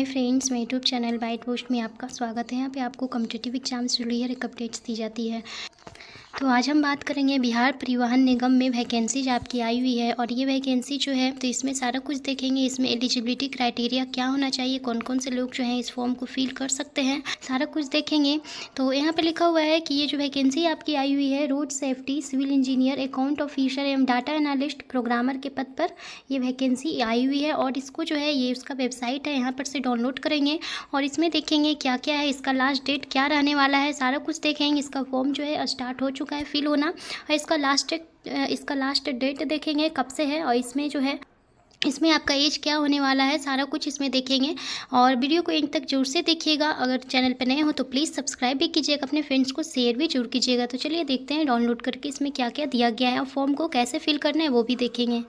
Hi friends, मेरे YouTube channel bite post में आपका स्वागत है। यहाँ पे आपको कॉम्पिटिटिव एग्जाम से रिलेटेड अपडेट्स दी जाती है। तो आज हम बात करेंगे बिहार परिवहन निगम में वैकेंसीज आपकी आई हुई है और ये वैकेंसी जो है तो इसमें सारा कुछ देखेंगे। इसमें एलिजिबिलिटी क्राइटेरिया क्या होना चाहिए, कौन कौन से लोग जो हैं इस फॉर्म को फिल कर सकते हैं, सारा कुछ देखेंगे। तो यहाँ पे लिखा हुआ है कि ये जो वैकेंसी आपकी आई हुई है road safety civil engineer account officer एवं डाटा एनालिस्ट प्रोग्रामर के पद पर ये वैकेंसी आई हुई है। और इसको जो है ये उसका वेबसाइट है, यहाँ पर से डाउनलोड करेंगे और इसमें देखेंगे क्या क्या है, इसका लास्ट डेट क्या रहने वाला है, सारा कुछ देखेंगे। इसका फॉर्म जो है स्टार्ट हो चुका है फिल होना और इसका लास्ट डेट देखेंगे कब से है और इसमें जो है इसमें आपका एज क्या होने वाला है, सारा कुछ इसमें देखेंगे। और वीडियो को एंड तक जरूर से देखिएगा। अगर चैनल पर नए हो तो प्लीज़ सब्सक्राइब भी कीजिएगा, अपने फ्रेंड्स को शेयर भी जरूर कीजिएगा। तो चलिए देखते हैं डाउनलोड करके इसमें क्या क्या दिया गया है और फॉर्म को कैसे फिल करना है वो भी देखेंगे।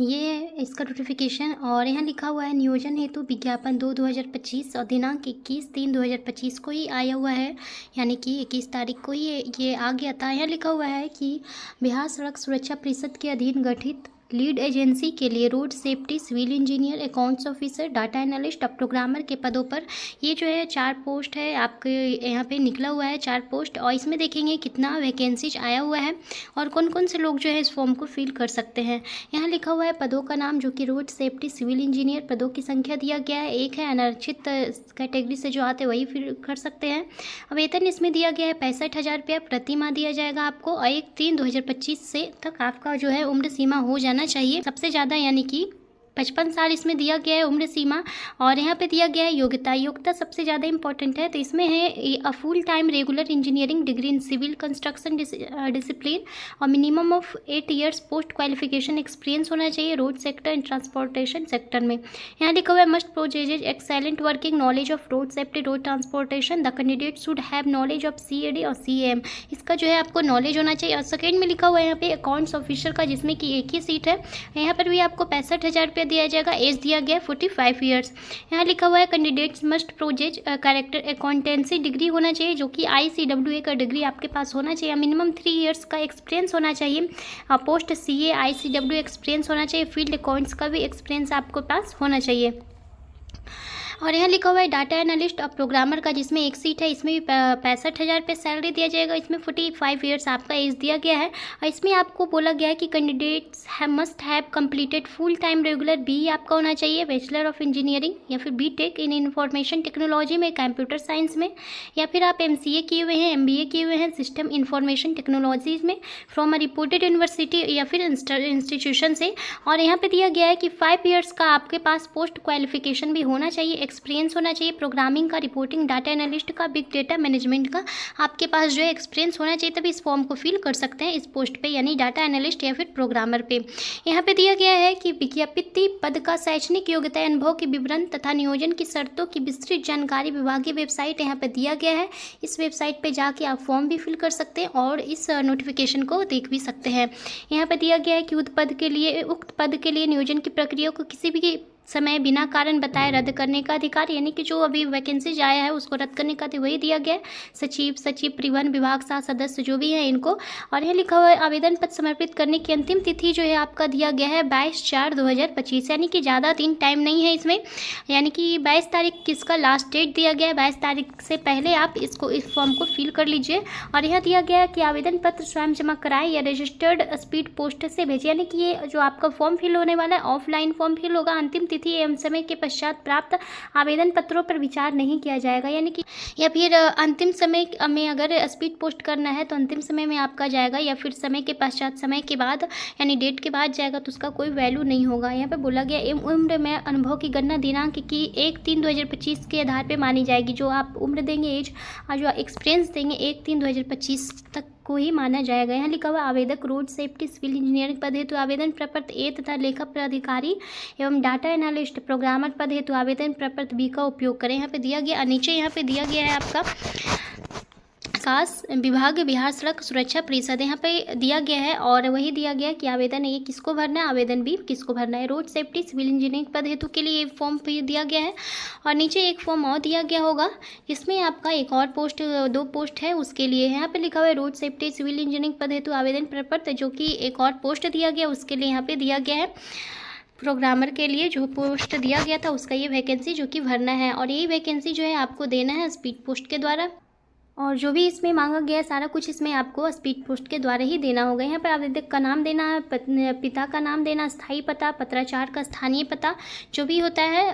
ये इसका नोटिफिकेशन और यहाँ लिखा हुआ है नियोजन हेतु विज्ञापन 2025 और दिनांक 21/3/2025 को ही आया हुआ है, यानी कि 21 तारीख को ही ये आ गया था। यहाँ लिखा हुआ है कि बिहार सड़क सुरक्षा परिषद के अधीन गठित लीड एजेंसी के लिए road safety civil engineer accounts officer data analyst और प्रोग्रामर के पदों पर ये जो है 4 पोस्ट है आपके यहाँ पे निकला हुआ है 4 पोस्ट। और इसमें देखेंगे कितना वैकेंसीज आया हुआ है और कौन कौन से लोग जो है इस फॉर्म को फिल कर सकते हैं। यहाँ लिखा हुआ है पदों का नाम जो कि रोड सेफ्टी सिविल इंजीनियर, पदों की संख्या दिया गया है 1 है, अनारक्षित कैटेगरी से जो आते हैं वही फिल कर सकते हैं। वेतन इसमें दिया गया है 65,000 रुपया प्रति माह दिया जाएगा आपको और 1/3/2025 से तक आपका जो है उम्र सीमा हो जाना चाहिए सबसे ज़्यादा, यानी कि 55 साल इसमें दिया गया है उम्र सीमा। और यहाँ पे दिया गया है योग्यता सबसे ज़्यादा इंपॉर्टेंट है, तो इसमें है a full time regular engineering degree in civil construction discipline और minimum of 8 years post qualification experience होना चाहिए road sector and transportation sector में। यहाँ लिखा हुआ है must possess excellent working knowledge of road safety road transportation, the candidate should have knowledge of CAD और CAM, इसका जो है आपको नॉलेज होना चाहिए। और सेकेंड में लिखा हुआ है यहाँ पे अकाउंट्स ऑफिसर का, जिसमें कि एक ही सीट है। यहाँ पर भी आपको 65,000 रुपये दिया जाएगा, एज दिया गया 45 ईयर्स। यहाँ लिखा हुआ है कैंडिडेट्स मस्ट प्रोजेज कैरेक्टर अकाउंटेंसी डिग्री होना चाहिए जो कि ICWA का डिग्री आपके पास होना चाहिए, मिनिमम 3 ईयर्स का एक्सपीरियंस होना चाहिए, पोस्ट CA ICWA एक्सपीरियंस होना चाहिए, फील्ड अकाउंट्स का भी एक्सपीरियंस आपके पास होना चाहिए। और यहाँ लिखा हुआ है डाटा एनालिस्ट और प्रोग्रामर का, जिसमें एक सीट है, इसमें भी 65,000 रुपये सैलरी दिया जाएगा, इसमें 45 ईयर्स आपका एज दिया गया है। और इसमें आपको बोला गया है कि candidates must have completed full time regular BE आपका होना चाहिए, बैचलर ऑफ इंजीनियरिंग या फिर BTech इन इंफॉर्मेशन टेक्नोलॉजी में, कंप्यूटर साइंस में, या फिर आप MCA किए हुए हैं, MBA किए हुए हैं सिस्टम इंफॉर्मेशन टेक्नोलॉजीज में फ्रॉम अ रिपोर्टेड यूनिवर्सिटी या फिर इंस्टीट्यूशन से। और यहाँ पे दिया गया है कि 5 ईयर्स का आपके पास पोस्ट क्वालिफिकेशन भी होना चाहिए, एक्सपीरियंस होना चाहिए प्रोग्रामिंग का, रिपोर्टिंग, डाटा एनालिस्ट का, बिग डेटा मैनेजमेंट का आपके पास जो है एक्सपीरियंस होना चाहिए, तभी इस फॉर्म को फिल कर सकते हैं इस पोस्ट पे, यानी डाटा एनालिस्ट या फिर प्रोग्रामर पे। यहाँ पे दिया गया है कि विज्ञापित पद का शैक्षणिक योग्यता अनुभव के विवरण तथा नियोजन की शर्तों की विस्तृत जानकारी विभागीय वेबसाइट यहाँ पे दिया गया है। इस वेबसाइट पे जाके आप फॉर्म भी फिल कर सकते हैं और इस नोटिफिकेशन को देख भी सकते हैं। यहाँ पे दिया गया है कि उक्त पद के लिए नियोजन की प्रक्रिया को किसी भी समय बिना कारण बताए रद्द करने का अधिकार, यानी कि जो अभी वैकेंसीज आया है उसको रद्द करने का तो वही दिया गया है, सचिव परिवहन विभाग साथ सदस्य जो भी हैं इनको। और यह लिखा हुआ है आवेदन पत्र समर्पित करने की अंतिम तिथि जो है आपका दिया गया है 22/4/2025, यानी कि ज़्यादा दिन टाइम नहीं है इसमें, यानी कि 22 तारीख किसका लास्ट डेट दिया गया है, 22 तारीख से पहले आप इस फॉर्म को फिल कर लीजिए। और यहाँ दिया गया है कि आवेदन पत्र स्वयं जमा कराएं या रजिस्टर्ड स्पीड पोस्ट से भेजें, यानी कि ये जो आपका फॉर्म फिल होने वाला है ऑफलाइन फॉर्म फिल होगा, अंतिम तिथि एवं समय के पश्चात प्राप्त आवेदन पत्रों पर विचार नहीं किया जाएगा, यानी कि या फिर अंतिम समय में अगर स्पीड पोस्ट करना है तो अंतिम समय में आपका जाएगा, या फिर समय के पश्चात समय के बाद यानी डेट के बाद जाएगा तो उसका कोई वैल्यू नहीं होगा। यहाँ पे बोला गया एवं उम्र में अनुभव की गणना दिनांक की 1/3/2025 के आधार पर मानी जाएगी, जो आप उम्र देंगे एज और जो एक्सपीरियंस देंगे 1/3/2025 तक को ही माना जाएगा। यहाँ लिखा हुआ आवेदक रोड सेफ्टी सिविल इंजीनियरिंग पद हेतु आवेदन प्रपत्र A तथा लेखा प्राधिकारी एवं डाटा एनालिस्ट प्रोग्रामर पद हेतु आवेदन प्रपत्र B का उपयोग करें। यहाँ पे दिया गया, नीचे यहाँ पे दिया गया है आपका खास विभाग बिहार सड़क सुरक्षा परिषद यहाँ पे दिया गया है और वही दिया गया कि आवेदन A किसको भरना है, आवेदन B किसको भरना है। रोड सेफ्टी सिविल इंजीनियरिंग पद हेतु के लिए फॉर्म दिया गया है और नीचे एक फॉर्म और दिया गया होगा जिसमें आपका एक और पोस्ट 2 पोस्ट है उसके लिए यहाँ पे लिखा हुआ है रोड सेफ्टी सिविल इंजीनियरिंग पद हेतु आवेदन प्रपत्र, जो कि एक और पोस्ट दिया गया उसके लिए यहाँ पे दिया गया है। प्रोग्रामर के लिए जो पोस्ट दिया गया था उसका ये वैकेंसी जो कि भरना है, और यही वैकेंसी जो है आपको देना है स्पीड पोस्ट के द्वारा। और जो भी इसमें मांगा गया है सारा कुछ इसमें आपको स्पीड पोस्ट के द्वारा ही देना होगा। यहाँ पर आवेदक का नाम देना है, पिता का नाम देना, स्थायी पता, पत्राचार का स्थानीय पता जो भी होता है,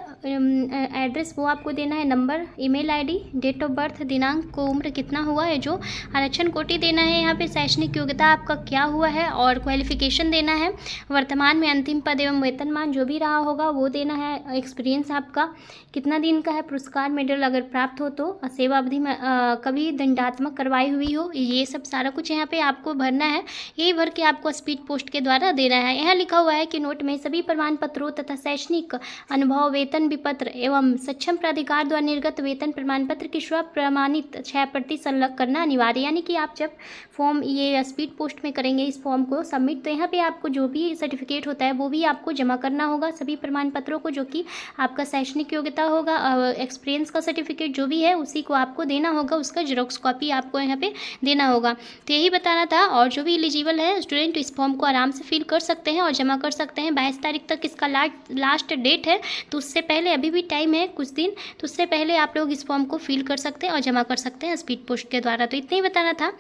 एड्रेस वो आपको देना है, number, email ID, date of birth, दिनांक को, उम्र कितना हुआ है, जो आरक्षण कोटि देना है, यहाँ पे शैक्षणिक योग्यता आपका क्या हुआ है और क्वालिफिकेशन देना है, वर्तमान में अंतिम पद एवं वेतनमान जो भी रहा होगा वो देना है, एक्सपीरियंस आपका कितना दिन का है, पुरस्कार मेडल अगर प्राप्त हो तो, सेवा अवधि में कभी दंडात्मक कार्रवाई हुई हो, ये सब सारा कुछ यहाँ पे आपको भरना है। यही भर के आपको स्पीड पोस्ट के द्वारा देना है। यहाँ लिखा हुआ है कि नोट में सभी प्रमाण पत्रों तथा शैक्षणिक अनुभव, वेतन विपत्र एवं सक्षम प्राधिकार द्वारा निर्गत वेतन प्रमाण पत्र की स्व प्रमाणित 6 प्रति संलग्न करना अनिवार्य। यानी कि आप जब फॉर्म ये स्पीड पोस्ट में करेंगे इस फॉर्म को सबमिट, तो यहाँ पे आपको जो भी सर्टिफिकेट होता है वो भी आपको जमा करना होगा, सभी प्रमाण पत्रों को, जो कि आपका शैक्षणिक योग्यता होगा, एक्सपीरियंस का सर्टिफिकेट जो भी है उसी को आपको देना होगा, उसका जेरॉक्स कॉपी आपको यहाँ पे देना होगा। तो यही बताना था। और जो भी एलिजिबल है स्टूडेंट इस फॉर्म को आराम से फिल कर सकते हैं और जमा कर सकते हैं। 22 तारीख तक इसका लास्ट डेट है, तो उससे पहले अभी भी टाइम है कुछ दिन, तो उससे पहले आप लोग इस फॉर्म को फिल कर सकते हैं और जमा कर सकते हैं स्पीड पोस्ट के द्वारा। तो इतना ही बताना था।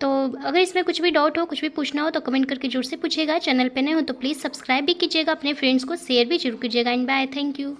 तो अगर इसमें कुछ भी डाउट हो, कुछ भी पूछना हो तो कमेंट करके जरूर से पूछेगा। चैनल पे नए हो तो प्लीज़ सब्सक्राइब भी कीजिएगा, अपने फ्रेंड्स को शेयर भी जरूर कीजिएगा। And bye, thank you.